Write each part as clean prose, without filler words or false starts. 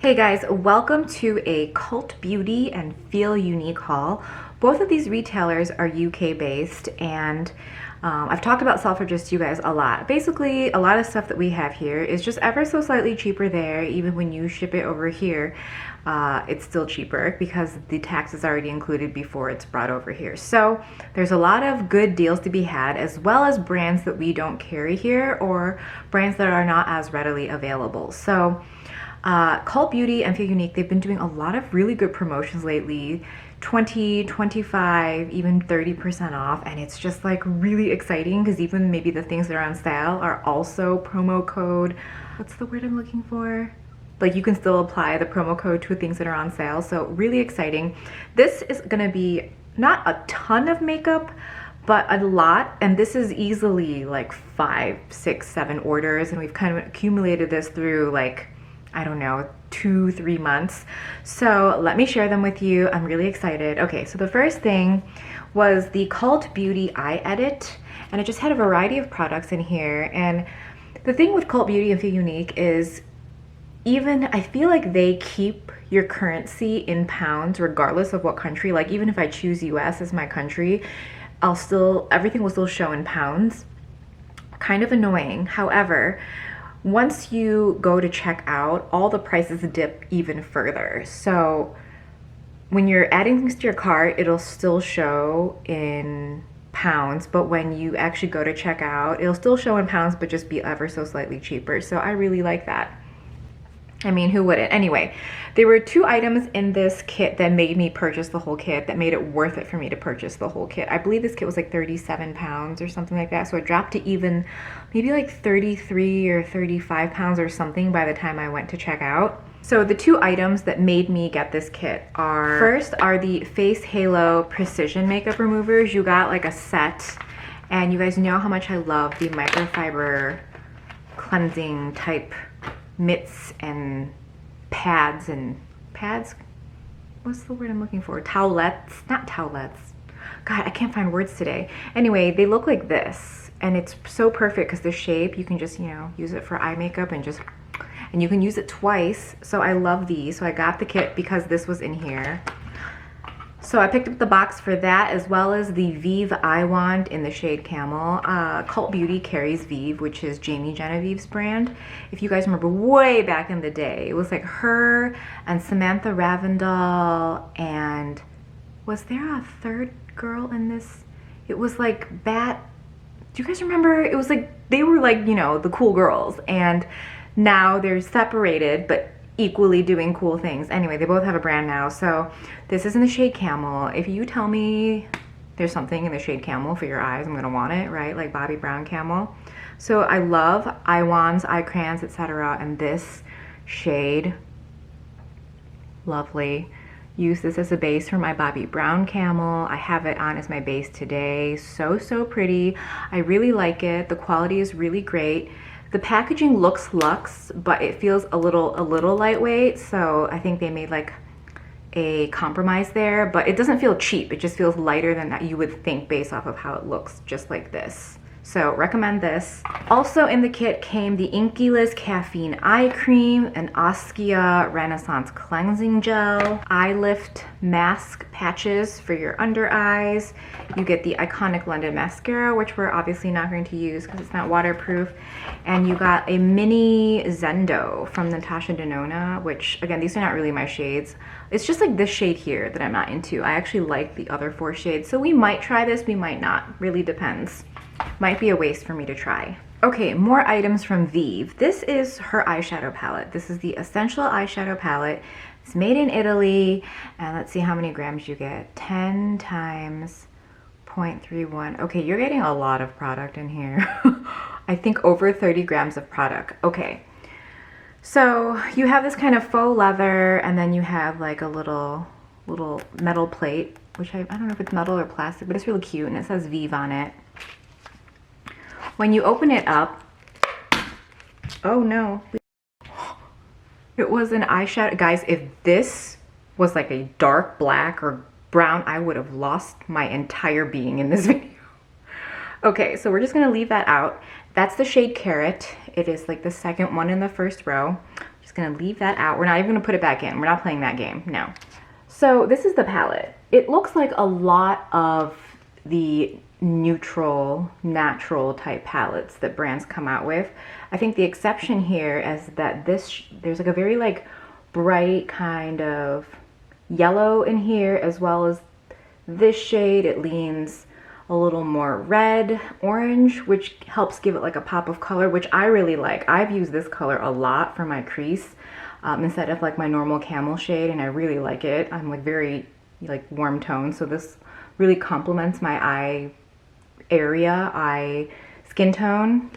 Hey guys, welcome to a Cult Beauty and Feel Unique haul. Both of these retailers are UK based, and I've talked about Selfridges to you guys a lot. Basically, a lot of stuff that we have here is just ever so slightly cheaper there. Even when you ship it over here, it's still cheaper because the tax is already included before it's brought over here. So there's a lot of good deals to be had, as well as brands that we don't carry here or brands that are not as readily available. So Cult Beauty and Feel Unique, they've been doing a lot of really good promotions lately. 20, 25, even 30% off, and it's just like really exciting because even maybe the things that are on sale are also promo code. What's the word I'm looking for? Like you can still apply the promo code to things that are on sale, so really exciting. This is gonna be not a ton of makeup, but a lot, and this is easily like 5, 6, 7 orders, and we've kind of accumulated this through like, I don't know, 2-3 months. So let me share them with you. I'm really excited. Okay, so the first thing was the Cult Beauty Eye Edit, and it just had a variety of products in here. And the thing with Cult Beauty and Feel Unique is even I feel like they keep your currency in pounds regardless of what country. Like even if I choose US as my country, everything will still show in pounds. Kind of annoying. However, once you go to check out, all the prices dip even further. So when you're adding things to your cart, it'll still show in pounds, but when you actually go to check out, it'll still show in pounds, but just be ever so slightly cheaper. So I really like that. I mean, who wouldn't? Anyway, there were 2 items in this kit that made me purchase the whole kit, that made it worth it for me to purchase the whole kit. I believe this kit was like 37 pounds or something like that. So it dropped to even maybe like 33 or 35 pounds or something by the time I went to check out. So the 2 items that made me get this kit are, first are the Face Halo Precision Makeup Removers. You got like a set, and you guys know how much I love the microfiber cleansing type mitts and pads. What's the word I'm looking for? Towelettes, not towelettes. God, I can't find words today. Anyway, they look like this, and it's so perfect because the shape, you can just, you know, use it for eye makeup and you can use it twice. So I love these. So I got the kit because this was in here. So I picked up the box for that, as well as the Vive eye wand in the shade Camel. Cult Beauty carries Vive, which is Jamie Genevieve's brand. If you guys remember way back in the day, it was like her and Samantha Ravindal, and was there a third girl in this? It was like Bat. Do you guys remember? It was like, they were like, you know, the cool girls, and now they're separated, but equally doing cool things. Anyway, they both have a brand now. So this is in the shade Camel. If you tell me there's something in the shade Camel for your eyes, I'm gonna want it, right? Like Bobbi Brown Camel. So I love eye wands, eye crayons, etc. And this shade, lovely. Use this as a base for my Bobbi Brown Camel. I have it on as my base today. So pretty. I really like it. The quality is really great. The packaging looks luxe, but it feels a little lightweight. So I think they made like a compromise there, but it doesn't feel cheap. It just feels lighter than that you would think based off of how it looks, just like this. So recommend this. Also in the kit came the Inkyless Caffeine Eye Cream, an Oskia Renaissance Cleansing Gel, eye lift mask patches for your under eyes. You get the iconic London mascara, which we're obviously not going to use because it's not waterproof. And you got a mini Zendo from Natasha Denona, which again, these are not really my shades. It's just like this shade here that I'm not into. I actually like the other 4 shades. So we might try this, we might not, really depends. Might be a waste for me to try. Okay, more items from Vieve. This is her eyeshadow palette. This is the Essential Eyeshadow Palette. It's made in Italy, and let's see how many grams you get. 10 times 0.31. Okay, you're getting a lot of product in here. I think over 30 grams of product. Okay, so you have this kind of faux leather, and then you have like a little metal plate, which I don't know if it's metal or plastic, but it's really cute, and it says Vive on it. When you open it up, oh no, it was an eyeshadow. Guys, if this was like a dark black or brown, I would have lost my entire being in this video. Okay, so we're just gonna leave that out. That's the shade Carrot. It is like the second one in the first row. Just gonna leave that out. We're not even gonna put it back in. We're not playing that game, no. So this is the palette. It looks like a lot of the neutral, natural type palettes that brands come out with. I think the exception here is that there's like a very like bright kind of yellow in here, as well as this shade. It leans a little more red, orange, which helps give it like a pop of color, which I really like. I've used this color a lot for my crease instead of like my normal camel shade, and I really like it. I'm like very like warm tone, so this really complements my eye area, skin tone.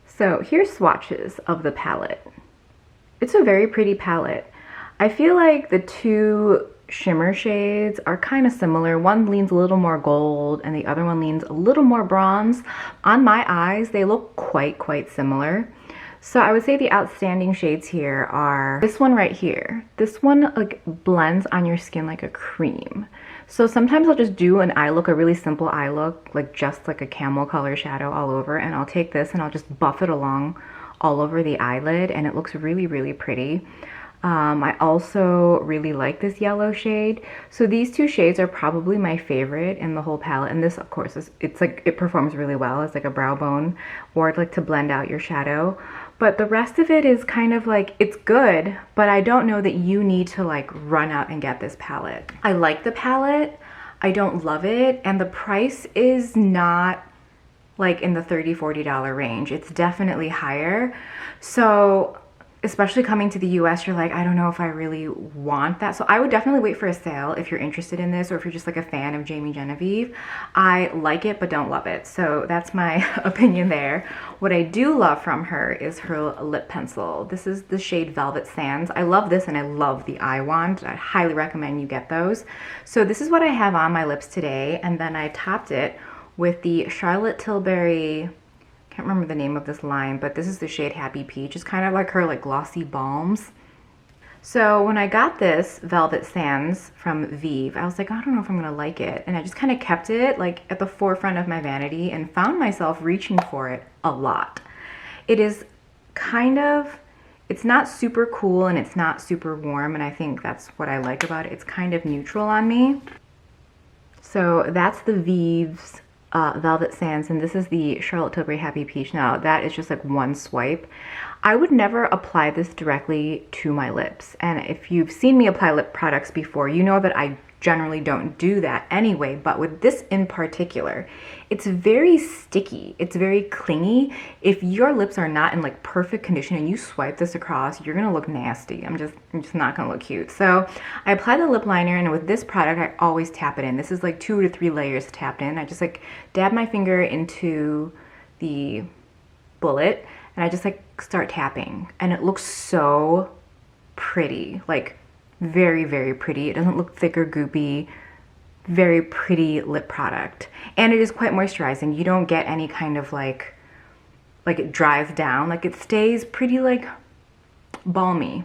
So here's swatches of the palette. It's a very pretty palette. I feel like the two shimmer shades are kind of similar. One leans a little more gold and the other one leans a little more bronze. On my eyes, they look quite similar. So I would say the outstanding shades here are this one right here. This one like blends on your skin like a cream. So sometimes I'll just do an eye look, a really simple eye look, like just like a camel color shadow all over, and I'll take this and I'll just buff it along all over the eyelid, and it looks really pretty. I also really like this yellow shade. So these two shades are probably my favorite in the whole palette. And this, of course, it's like, it performs really well as like a brow bone or like to blend out your shadow. But the rest of it is kind of like, it's good, but I don't know that you need to like run out and get this palette. I like the palette. I don't love it. And the price is not like in the $30, $40 range. It's definitely higher. So especially coming to the US, you're like, I don't know if I really want that. So I would definitely wait for a sale if you're interested in this, or if you're just like a fan of Jamie Genevieve. I like it, but don't love it. So that's my opinion there. What I do love from her is her lip pencil. This is the shade Velvet Sands. I love this, and I love the eye wand. I highly recommend you get those. So this is what I have on my lips today. And then I topped it with the Charlotte Tilbury, can't remember the name of this line, but this is the shade Happy Peach. It's kind of like her like glossy balms. So when I got this Velvet Sands from Vive, I was like, I don't know if I'm gonna like it. And I just kind of kept it like at the forefront of my vanity and found myself reaching for it a lot. It is kind of, it's not super cool and it's not super warm, and I think that's what I like about it. It's kind of neutral on me. So that's the Vive's Velvet Sands, and this is the Charlotte Tilbury Happy Peach. Now that is just like one swipe. I would never apply this directly to my lips, and if you've seen me apply lip products before, you know that I generally don't do that anyway. But with this in particular, it's very sticky, it's very clingy. If your lips are not in like perfect condition and you swipe this across, you're gonna look nasty. I'm just not gonna look cute. So I apply the lip liner, and with this product I always tap it in. This is like 2 to 3 layers tapped in. I just like dab my finger into the bullet and I just like start tapping, and it looks so pretty, like very pretty. It doesn't look thick or goopy. Very pretty lip product, and it is quite moisturizing. You don't get any kind of like it dries down. Like it stays pretty like balmy.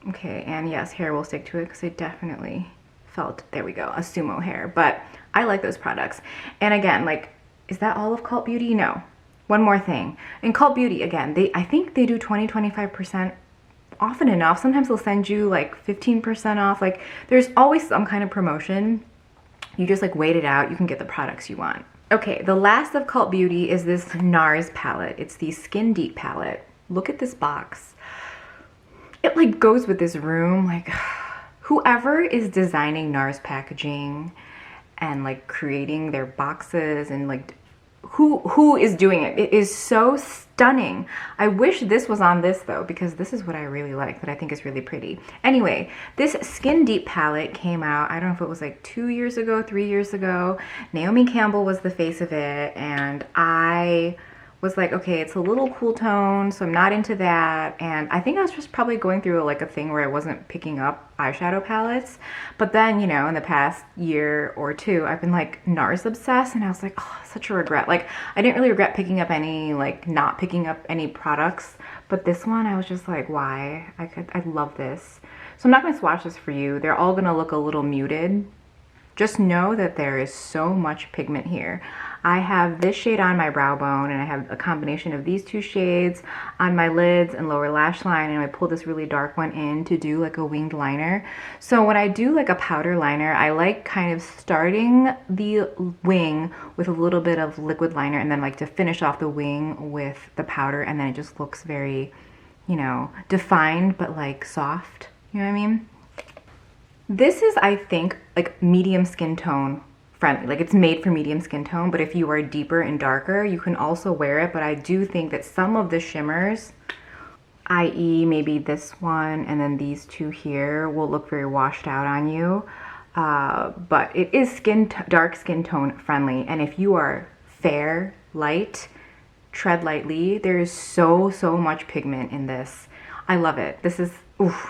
Okay, and yes, hair will stick to it because I definitely felt, there we go, a sumo hair. But I like those products. And again, like, is that all of Cult Beauty? No. One more thing. In Cult Beauty, again, I think they do 20-25% often enough. Sometimes they'll send you like 15% off. Like there's always some kind of promotion. You just like wait it out. You can get the products you want. Okay, the last of Cult Beauty is this NARS palette. It's the Skin Deep palette. Look at this box. It like goes with this room. Like whoever is designing NARS packaging and like creating their boxes and like who is doing it? It is so stunning. I wish this was on this though, because this is what I really like, that I think is really pretty. Anyway, this Skin Deep palette came out, I don't know if it was like 2 years ago, 3 years ago. Naomi Campbell was the face of it, and I was like, okay, it's a little cool tone, so I'm not into that. And I think I was just probably going through like a thing where I wasn't picking up eyeshadow palettes. But then, you know, in the past year or two, I've been like NARS obsessed, and I was like, oh, such a regret. Like I didn't really regret picking up any, like not picking up any products, but this one I was just like, why? I love this. So I'm not gonna swatch this for you. They're all gonna look a little muted. just know that there is so much pigment here. I have this shade on my brow bone, and I have a combination of these two shades on my lids and lower lash line, and I pull this really dark one in to do like a winged liner. So when I do like a powder liner, I like kind of starting the wing with a little bit of liquid liner, and then like to finish off the wing with the powder, and then it just looks very, you know, defined but like soft, you know what I mean? This is, I think, like medium skin tone friendly. Like, it's made for medium skin tone, but if you are deeper and darker, you can also wear it. But I do think that some of the shimmers, i.e. maybe this one and then these two here, will look very washed out on you. But it is dark skin tone friendly. And if you are fair, light, tread lightly. There is so much pigment in this. I love it. This is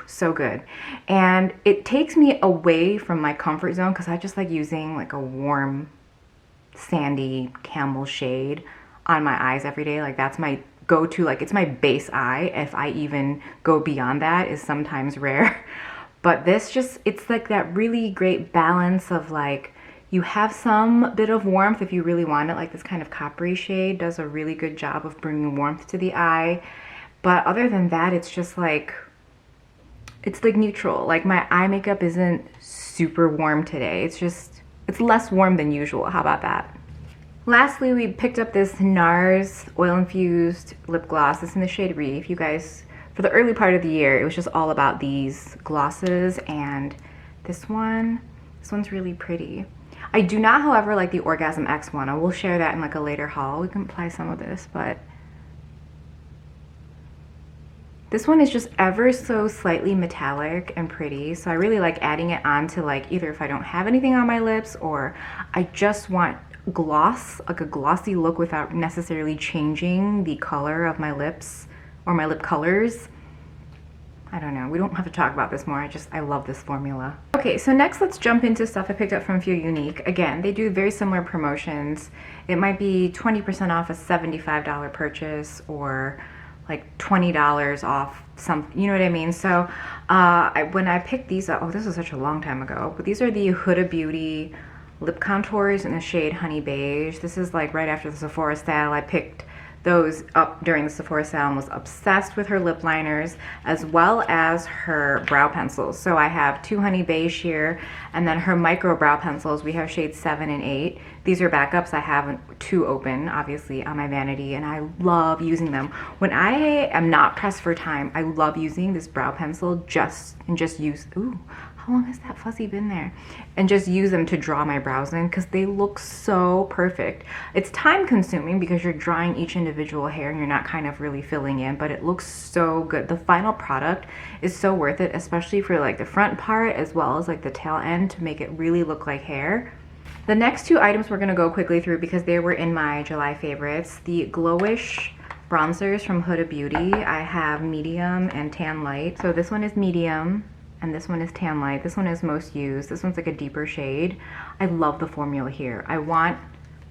so good. And it takes me away from my comfort zone because I just like using like a warm, sandy camel shade on my eyes every day. Like that's my go-to, like it's my base eye. If I even go beyond that is sometimes rare. But this just, it's like that really great balance of like, you have some bit of warmth if you really want it. Like this kind of coppery shade does a really good job of bringing warmth to the eye. But other than that, it's just like, it's like neutral. Like my eye makeup isn't super warm today. It's just, it's less warm than usual. How about that? Lastly, we picked up this NARS oil infused lip gloss. It's in the shade Vieve. You guys, for the early part of the year, it was just all about these glosses, and this one's really pretty. I do not, however, like the Orgasm X one. I will share that in like a later haul. We can apply some of this, but this one is just ever so slightly metallic and pretty. So I really like adding it on to like either if I don't have anything on my lips or I just want gloss, like a glossy look without necessarily changing the color of my lips or my lip colors. I don't know, we don't have to talk about this more. I love this formula. Okay, so next let's jump into stuff I picked up from Feel Unique. Again, they do very similar promotions. It might be 20% off a $75 purchase or like $20 off some, you know what I mean? So when I picked these up, oh, this was such a long time ago, but these are the Huda Beauty lip contours in the shade Honey Beige. This is like right after the Sephora sale. I picked those up during the Sephora sale and was obsessed with her lip liners as well as her brow pencils. So I have 2 Honey Beige here, and then her micro brow pencils. We have shades 7 and 8. These are backups. I have 2 open, obviously, on my vanity, and I love using them. When I am not pressed for time, I love using this brow pencil just use, ooh, how long has that fuzzy been there? And just use them to draw my brows in because they look so perfect. It's time consuming because you're drawing each individual hair and you're not kind of really filling in, but it looks so good. The final product is so worth it, especially for like the front part as well as like the tail end to make it really look like hair. The next 2 items we're gonna go quickly through because they were in my July favorites. The Glowish bronzers from Huda Beauty. I have medium and tan light. So this one is medium and this one is tan light. This one is most used. This one's like a deeper shade. I love the formula here. I want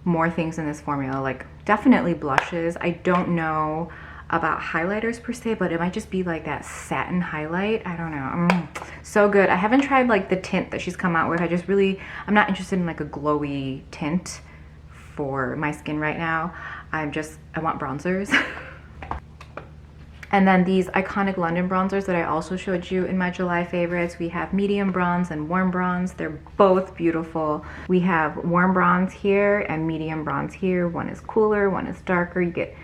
more things in this formula, like definitely blushes. I don't know about highlighters per se, but it might just be like that satin highlight. I don't know. So good. I haven't tried like the tint that she's come out with. I'm not interested in like a glowy tint for my skin right now. I want bronzers. And then these iconic London bronzers that I also showed you in my July favorites. We have medium bronze and warm bronze. They're both beautiful. We have warm bronze here and medium bronze here. One is cooler, one is darker. You get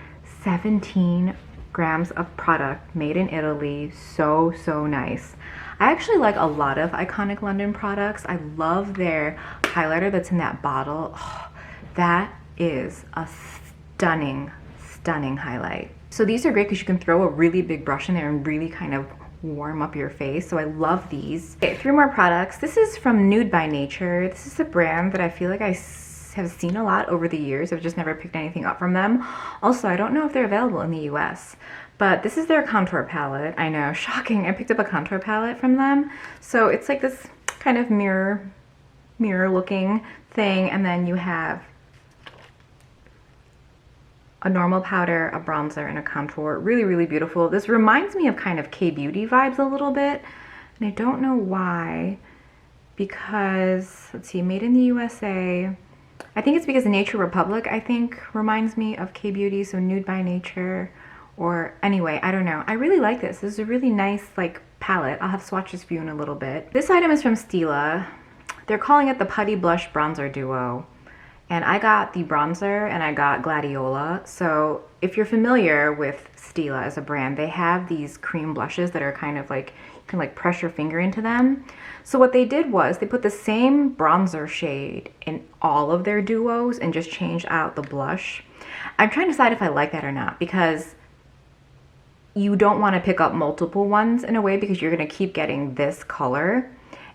17 grams of product made in Italy. So nice. I actually like a lot of iconic London products. I love their highlighter that's in that bottle. Oh, that is a stunning highlight. So these are great because you can throw a really big brush in there and really kind of warm up your face. So I love these. Okay, 3 more products. This is from Nude by Nature. This is a brand that I feel like I have seen a lot over the years. I've just never picked anything up from them. Also, I don't know if they're available in the US, but this is their contour palette. I know, shocking. I picked up a contour palette from them. So it's like this kind of mirror looking thing, and then you have a normal powder, a bronzer, and a contour. Really beautiful. This reminds me of kind of K-Beauty vibes a little bit, and I don't know why, because, let's see, made in the USA. I think it's because Nature Republic, I think, reminds me of K-Beauty, so Nude by Nature, or anyway, I don't know. I really like this. This is a really nice, like, palette. I'll have swatches for you in a little bit. This item is from Stila. They're calling it the Putty Blush Bronzer Duo. And I got the bronzer and I got Gladiola. So if you're familiar with Stila as a brand, they have these cream blushes that are kind of like, you can like press your finger into them. So what they did was they put the same bronzer shade in all of their duos and just changed out the blush. I'm trying to decide if I like that or not, because you don't want to pick up multiple ones in a way, because you're going to keep getting this color.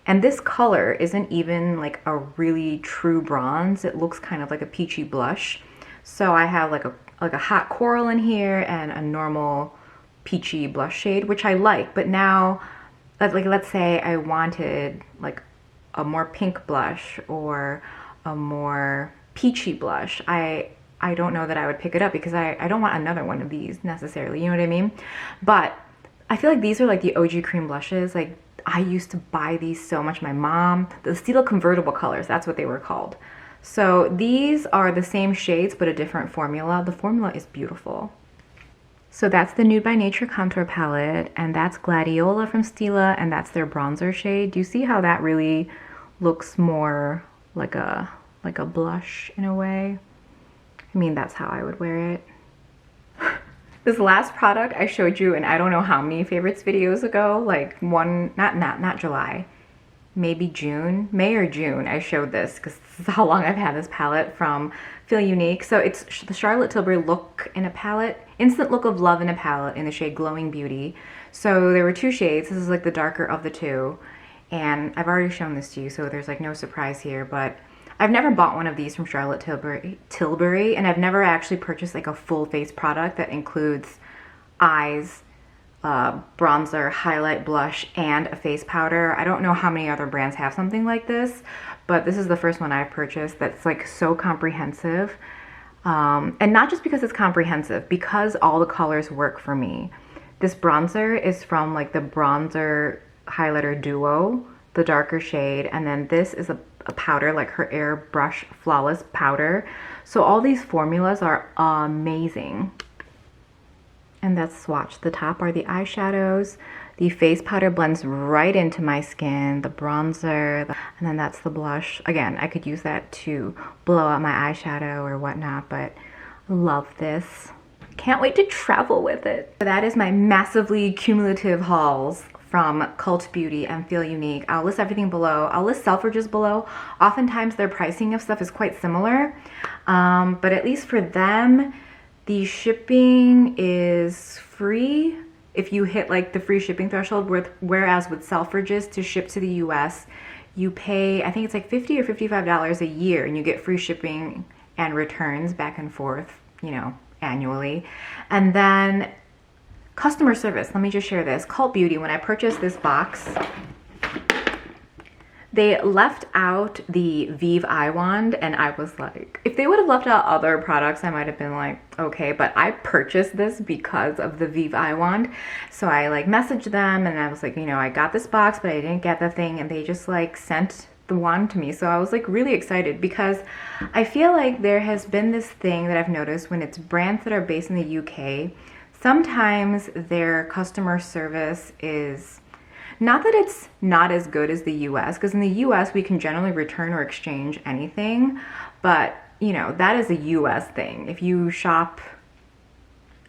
And this color isn't even like a really true bronze. It looks kind of like a peachy blush. So I have like a hot coral in here and a normal peachy blush shade, which I like. But now, like, let's say I wanted like a more pink blush or a more peachy blush. I don't know that I would pick it up, because I don't want another one of these necessarily, you know what I mean? But I feel like these are like the OG cream blushes. Like, I used to buy these so much. My mom, the Stila convertible colors, that's what they were called. So these are the same shades, but a different formula. The formula is beautiful. So that's the Nude by Nature contour palette, and that's Gladiola from Stila, and that's their bronzer shade. Do you see how that really looks more like a blush in a way? I mean, that's how I would wear it. This last product I showed you in I don't know how many favorites videos ago, like not July, maybe June, May or June, I showed this, because this is how long I've had this palette from Feel Unique. So it's the Charlotte Tilbury Look in a Palette, Instant Look of Love in a Palette in the shade Glowing Beauty. So there were two shades. This is like the darker of the two. And I've already shown this to you, so there's like no surprise here, but I've never bought one of these from Charlotte Tilbury, and I've never actually purchased like a full face product that includes eyes, bronzer, highlight, blush, and a face powder. I don't know how many other brands have something like this, but this is the first one I've purchased that's like so comprehensive. And not just because it's comprehensive, because all the colors work for me. This bronzer is from like the bronzer highlighter duo, the darker shade, and then this is a powder, like her Airbrush Flawless powder. So all these formulas are amazing. And that's swatched. The top are the eyeshadows. The face powder blends right into my skin. The bronzer, and then that's the blush. Again, I could use that to blow out my eyeshadow or whatnot, but love this. Can't wait to travel with it. So that is my massively cumulative hauls from Cult Beauty and Feel Unique. I'll list everything below. I'll list Selfridges below. Oftentimes their pricing of stuff is quite similar, but at least for them, the shipping is free if you hit like the free shipping threshold, whereas with Selfridges, to ship to the US, you pay, I think it's like $50 or $55 a year, and you get free shipping and returns back and forth, you know, annually. And then customer service, let me just share this. Cult Beauty, when I purchased this box, they left out the Vive eye wand, and I was like, if they would have left out other products, I might have been like, okay, but I purchased this because of the Vive eye wand. So I like messaged them and I was like, you know, I got this box, but I didn't get the thing, and they just like sent the wand to me. So I was like really excited, because I feel like there has been this thing that I've noticed when it's brands that are based in the UK, sometimes their customer service is, not that it's not as good as the US, because in the US we can generally return or exchange anything, but you know, that is a US thing. If you shop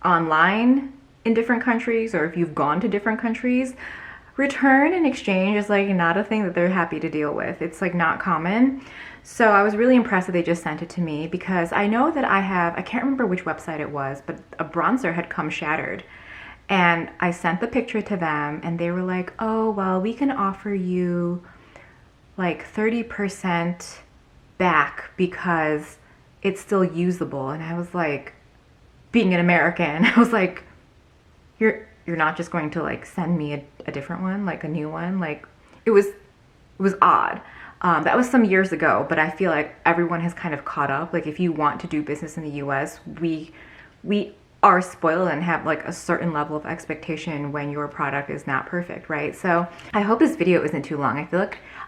online in different countries, or if you've gone to different countries, return and exchange is like not a thing that they're happy to deal with. It's like not common. So I was really impressed that they just sent it to me, because I know that I can't remember which website it was, but a bronzer had come shattered. And I sent the picture to them, and they were like, oh, well, we can offer you like 30% back because it's still usable. And I was like, being an American, I was like, you're not just going to like send me a different one, like a new one? Like, it was odd. That was some years ago, but I feel like everyone has kind of caught up. Like, if you want to do business in the US, we are spoiled and have like a certain level of expectation when your product is not perfect, right? So I hope this video isn't too long.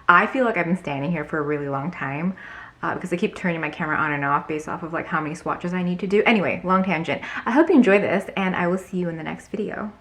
I feel like I've been standing here for a really long time because I keep turning my camera on and off based off of like how many swatches I need to do. Anyway, long tangent. I hope you enjoy this, and I will see you in the next video.